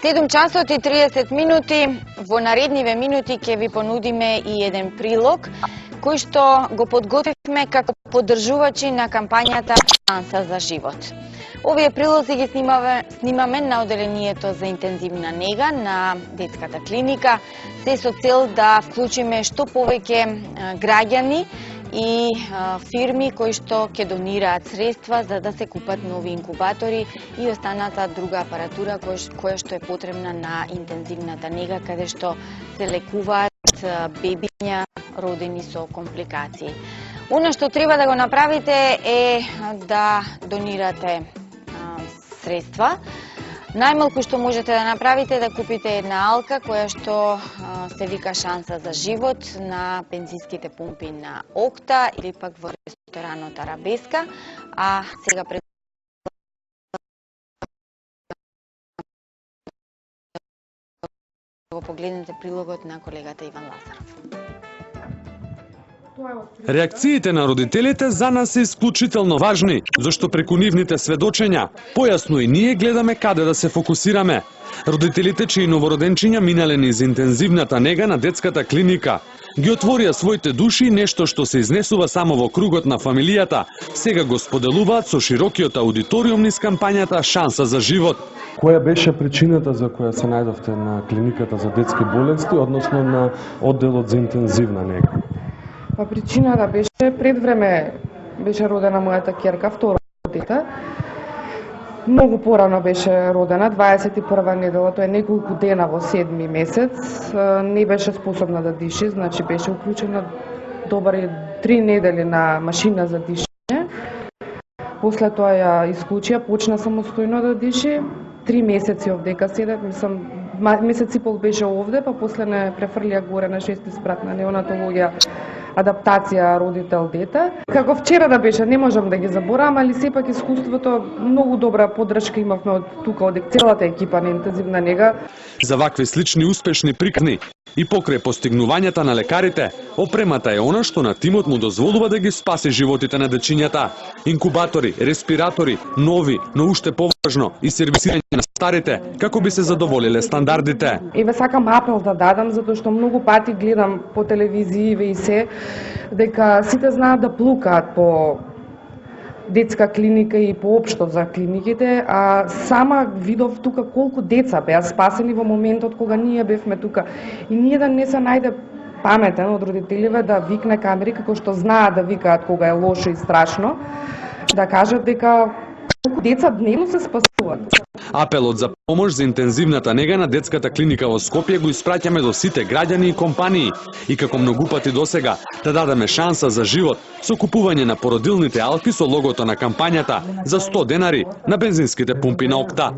7 часот и 30 минути. Во наредниве минути ќе ви понудиме и еден прилог кој што го подготвивме како поддржувачи на кампањата Шанса за живот. Овие прилози ги снимаме на оделението за интензивна нега на детската клиника, се со цел да вклучиме што повеќе граѓани и фирми кои што ќе донираат средства за да се купат нови инкубатори и останата друга апаратура која што е потребна на интензивната нега, каде што се лекуваат бебиња родени со компликации. Она што треба да го направите е да донирате средства. Најмалку што можете да направите е да купите една алка која што се вика Шанса за живот на бензинските пумпи на Окта или пак во ресторанот Арабеска, а сега пред го погледнете прилогот на колегата Иван Лазаров. Реакциите на родителите за нас се исклучително важни, зашто преку нивните сведочења појасно и ние гледаме каде да се фокусираме. Родителите чии новороденчиња минале низ интензивната нега на детската клиника ги отворија своите души, нешто што се изнесува само во кругот на фамилијата, сега го споделуваат со широкиот аудиториум низ кампањата Шанса за живот. Која беше причината за која се најдовте на клиниката за детски болести, односно на одделот за интензивна нега? Па причината беше пред време беше родена мојата ќерка, второ дете. Многу порано беше родена, 21 недела, тоа е неколку дена во 7 месец. Не беше способна да диши, значи беше уклучена добри 3 недели на машина за дишење. После тоа ја исклучија, почна самостојно да диши. 3 месеци овдека седе, месец и пол беше овде, па после не префрлија горе на 6 спрат на неонатологија, адаптација родител-дете. Како вчера да беше, не можам да ги заборавам, али сепак искуството, многу добра поддршка имавме од тука, од целата екипа на интензивна нега. За вакви слични успешни приказни и покрај постигнувањата на лекарите, опремата е она што на тимот му дозволува да ги спаси животите на дечињата. Инкубатори, респиратори, нови, но уште поважно и сервисирање на старите, како би се задоволиле стандардите. Еве сакам апел да дадам, затоа што многу пати гледам по телевизииве и се, дека сите знаат да плукаат по детска клиника и поопшто за клиниките, а сама видов тука колку деца беа спасени во моментот кога ние бевме тука. И ние да не се најде паметен од родителиве да викне камери, како што знаат да викаат кога е лошо и страшно, да кажат дека колку деца дневно се спасуваат. Апелот за помош за интензивната нега на детската клиника во Скопје го испраќаме до сите граѓани и компании и како многу пати досега да дадеме шанса за живот со купување на породилните алки со логото на кампањата за 100 денари на бензинските пумпи на Окта.